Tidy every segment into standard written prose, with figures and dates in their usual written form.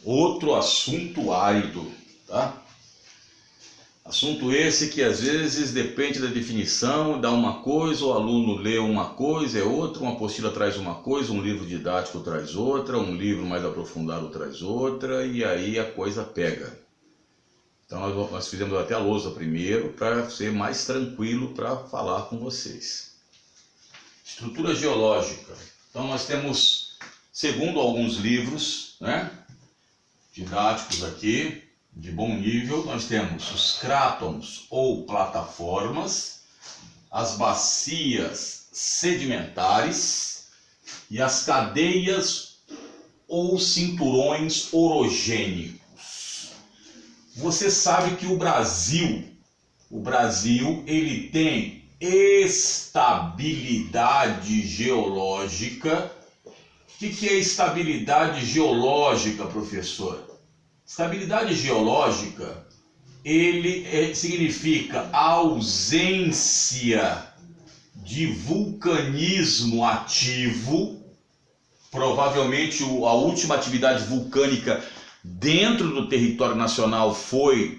Outro assunto árido, tá? Assunto esse que às vezes depende da definição, dá uma coisa, o aluno lê uma coisa, é outra, uma apostila traz uma coisa, um livro didático traz outra, um livro mais aprofundado traz outra, e aí a coisa pega. Então nós fizemos até a lousa primeiro, para ser mais tranquilo para falar com vocês. Estrutura geológica. Então nós temos, segundo alguns livros, né, didáticos aqui, de bom nível, nós temos os crátons ou plataformas, as bacias sedimentares e as cadeias ou cinturões orogênicos. Você sabe que o Brasil ele tem estabilidade geológica. O que é estabilidade geológica, professor? Estabilidade geológica, significa ausência de vulcanismo ativo. Provavelmente a última atividade vulcânica dentro do território nacional foi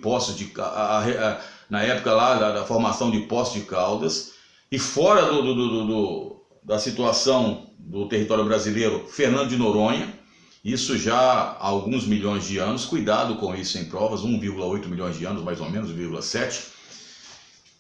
na época lá da formação de Poços de Caldas, e fora da situação do território brasileiro, Fernando de Noronha. Isso já há alguns milhões de anos, cuidado com isso em provas, 1,8 milhões de anos, mais ou menos, 1,7.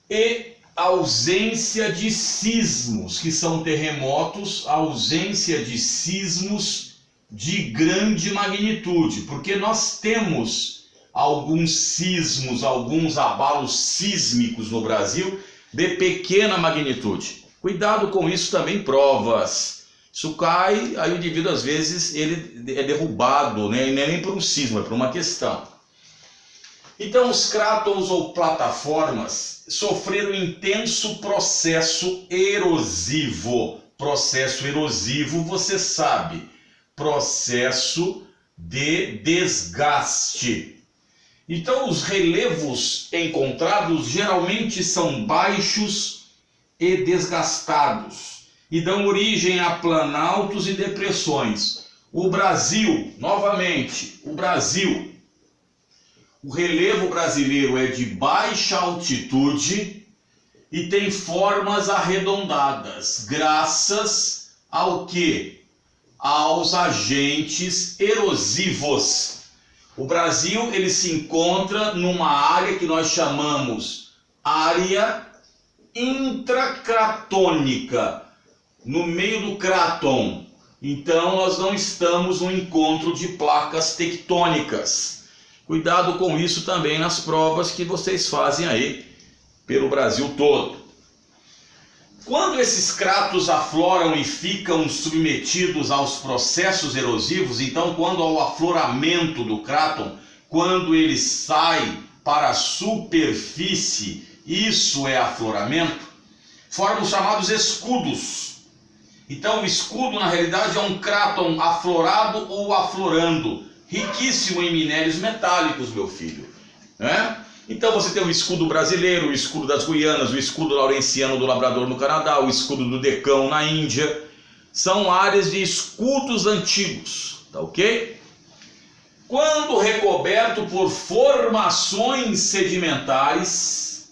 E ausência de sismos, que são terremotos, ausência de sismos de grande magnitude, porque nós temos alguns sismos, alguns abalos sísmicos no Brasil de pequena magnitude. Cuidado com isso também em provas. Isso cai, aí o indivíduo às vezes ele é derrubado, né? E não é nem por um sismo, é por uma questão. Então os crátons ou plataformas sofreram intenso processo erosivo. Processo erosivo, você sabe, processo de desgaste. Então os relevos encontrados geralmente são baixos e desgastados e dão origem a planaltos e depressões. O Brasil, novamente, o relevo brasileiro é de baixa altitude e tem formas arredondadas, graças ao quê? Aos agentes erosivos. O Brasil ele se encontra numa área que nós chamamos área intracratônica, no meio do cráton. Então nós não estamos no encontro de placas tectônicas. Cuidado com isso também nas provas que vocês fazem aí pelo Brasil todo. Quando esses crátos afloram e ficam submetidos aos processos erosivos, então quando ao afloramento do cráton, quando ele sai para a superfície, isso é afloramento, formam os chamados escudos. Então o escudo na realidade é um cráton aflorado ou aflorando, riquíssimo em minérios metálicos, meu filho, né? Então você tem o escudo brasileiro, o escudo das Guianas, o escudo laurenciano do Labrador no Canadá, o escudo do Decão na Índia. São áreas de escudos antigos, tá ok? Quando recoberto por formações sedimentares,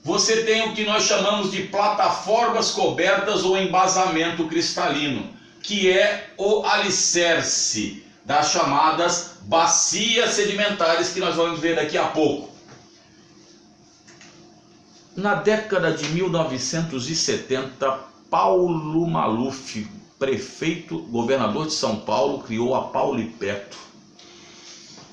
você tem o que nós chamamos de plataformas cobertas ou embasamento cristalino, que é o alicerce das chamadas bacias sedimentares, que nós vamos ver daqui a pouco. Na década de 1970, Paulo Maluf, governador de São Paulo, criou a Paulipetro.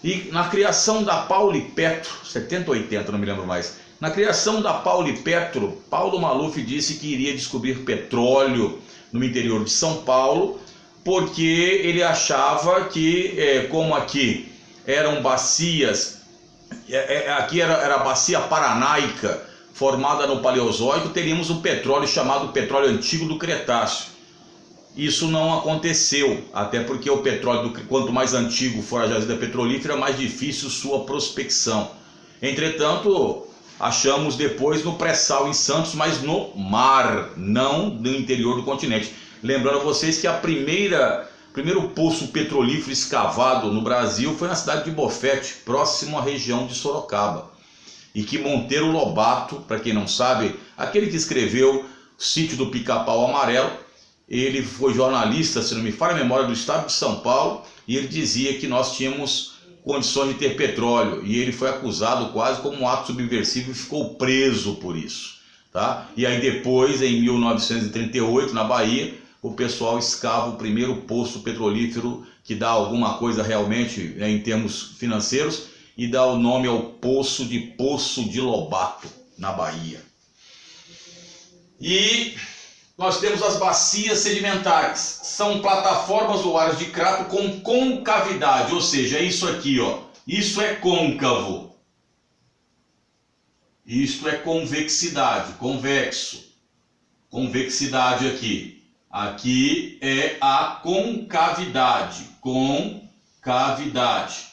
E na criação da Paulipetro, 70 ou 80, não me lembro mais, na criação da Paulipetro, Paulo Maluf disse que iria descobrir petróleo no interior de São Paulo, porque ele achava que, como aqui eram bacias, aqui era a bacia paranaica, formada no Paleozoico, teríamos um petróleo chamado petróleo antigo do Cretáceo. Isso não aconteceu, até porque o petróleo, quanto mais antigo for a jazida petrolífera, mais difícil sua prospecção. Entretanto, achamos depois no pré-sal em Santos, mas no mar, não no interior do continente. Lembrando a vocês que a primeira O primeiro poço petrolífero escavado no Brasil foi na cidade de Bofete, próximo à região de Sorocaba. E que Monteiro Lobato, para quem não sabe, aquele que escreveu O Sítio do Pica-Pau Amarelo, ele foi jornalista, se não me falha a memória, do estado de São Paulo, e ele dizia que nós tínhamos condições de ter petróleo, e ele foi acusado quase como um ato subversivo e ficou preso por isso, tá? E aí depois, em 1938, na Bahia, o pessoal escava o primeiro poço petrolífero que dá alguma coisa realmente, né, em termos financeiros, e dá o nome ao Poço de Lobato, na Bahia. E nós temos as bacias sedimentares. São plataformas ou áreas de crato com concavidade, ou seja, é isso aqui, ó. Isso é côncavo. Isto é convexidade, convexo. Convexidade aqui. Aqui é a concavidade, concavidade.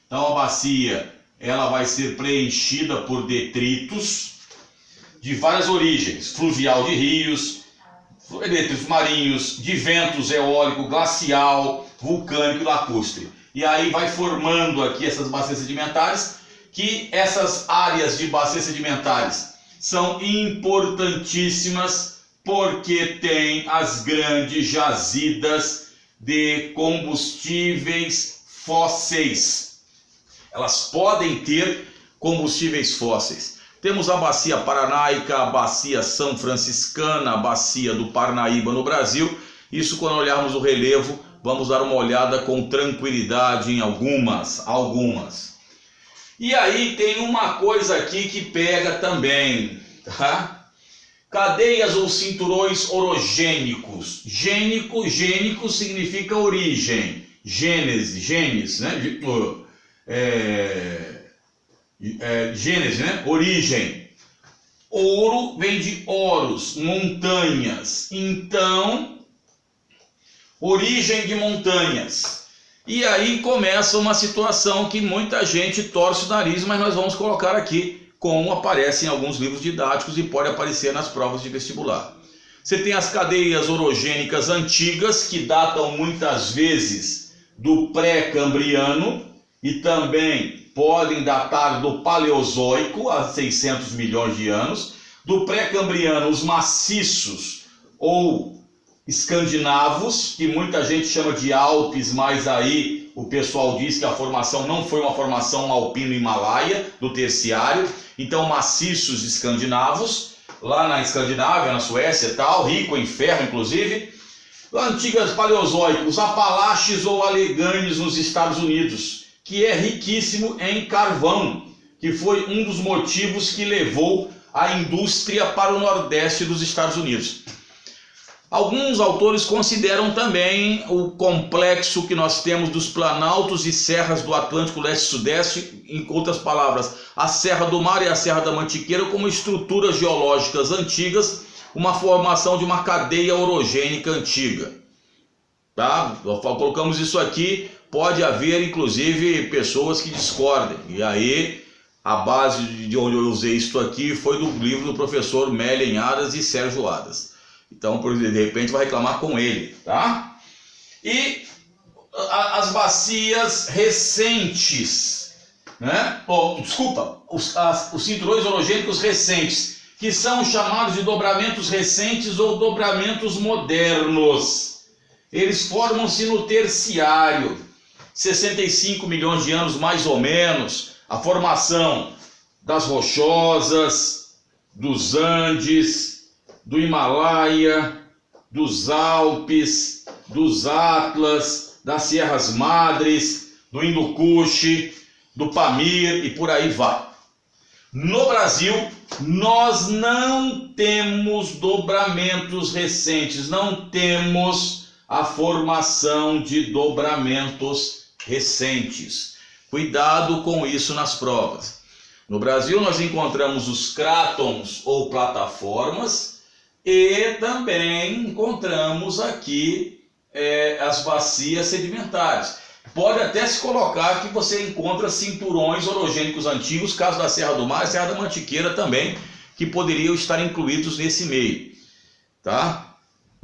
Então a bacia, ela vai ser preenchida por detritos de várias origens, fluvial de rios, detritos marinhos, de ventos eólico, glacial, vulcânico e lacustre. E aí vai formando aqui essas bacias sedimentares, que essas áreas de bacias sedimentares são importantíssimas porque tem as grandes jazidas de combustíveis fósseis. Elas podem ter combustíveis fósseis. Temos a bacia Paranaica, a bacia São Franciscana, a bacia do Parnaíba no Brasil. Isso, quando olharmos o relevo, vamos dar uma olhada com tranquilidade em algumas. E aí tem uma coisa aqui que pega também, tá? Cadeias ou cinturões orogênicos. Gênico significa origem, gênese, né? Gênese, né? Origem. Ouro vem de oros, montanhas. Então, origem de montanhas. E aí começa uma situação que muita gente torce o nariz, mas nós vamos colocar aqui, como aparece em alguns livros didáticos e pode aparecer nas provas de vestibular. Você tem as cadeias orogênicas antigas, que datam muitas vezes do pré-cambriano, e também podem datar do Paleozoico, há 600 milhões de anos. Do pré-cambriano, os maciços ou escandinavos, que muita gente chama de Alpes, mas aí o pessoal diz que a formação não foi uma formação alpino-himalaia do terciário. Então, maciços escandinavos, lá na Escandinávia, na Suécia e tal, rico em ferro inclusive. Antigas paleozoicos, Apalaches ou Aleganes nos Estados Unidos, que é riquíssimo em carvão, que foi um dos motivos que levou a indústria para o nordeste dos Estados Unidos. Alguns autores consideram também o complexo que nós temos dos planaltos e serras do Atlântico Leste e Sudeste, em outras palavras, a Serra do Mar e a Serra da Mantiqueira, como estruturas geológicas antigas, uma formação de uma cadeia orogênica antiga. Tá? Colocamos isso aqui. Pode haver, inclusive, pessoas que discordem. E aí, a base de onde eu usei isso aqui foi do livro do professor Mellen Adas e Sérgio Adas. Então, de repente, vai reclamar com ele, tá? E as bacias recentes, né? Os cinturões orogênicos recentes, que são chamados de dobramentos recentes ou dobramentos modernos. Eles formam-se no terciário. 65 milhões de anos mais ou menos, a formação das Rochosas, dos Andes, do Himalaia, dos Alpes, dos Atlas, das Sierras Madres, do Hindu Kush, do Pamir e por aí vai. No Brasil, nós não temos dobramentos recentes, não temos a formação de dobramentos recentes. Cuidado com isso nas provas. No Brasil nós encontramos os crátons ou plataformas e também encontramos aqui as bacias sedimentares. Pode até se colocar que você encontra cinturões orogênicos antigos, caso da Serra do Mar e Serra da Mantiqueira também, que poderiam estar incluídos nesse meio, tá?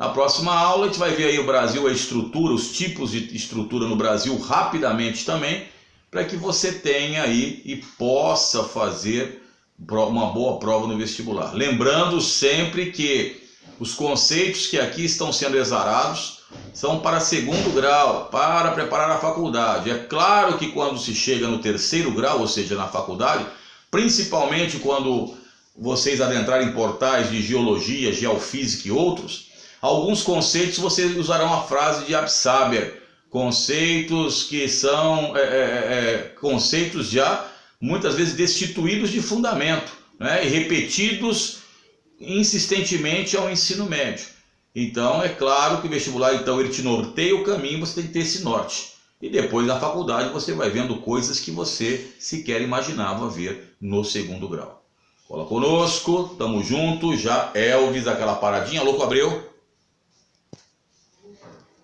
Na próxima aula a gente vai ver aí o Brasil, a estrutura, os tipos de estrutura no Brasil rapidamente também, para que você tenha aí e possa fazer uma boa prova no vestibular. Lembrando sempre que os conceitos que aqui estão sendo exarados são para segundo grau, para preparar a faculdade. É claro que quando se chega no terceiro grau, ou seja, na faculdade, principalmente quando vocês adentrarem em portais de geologia, geofísica e outros, alguns conceitos vocês usarão a frase de Absaber, conceitos que são conceitos já muitas vezes destituídos de fundamento, né, e repetidos insistentemente ao ensino médio. Então é claro que o vestibular, então, ele te norteia o caminho, você tem que ter esse norte. E depois na faculdade você vai vendo coisas que você sequer imaginava ver no segundo grau. Cola conosco, tamo junto, já Elvis, aquela paradinha, louco Abreu.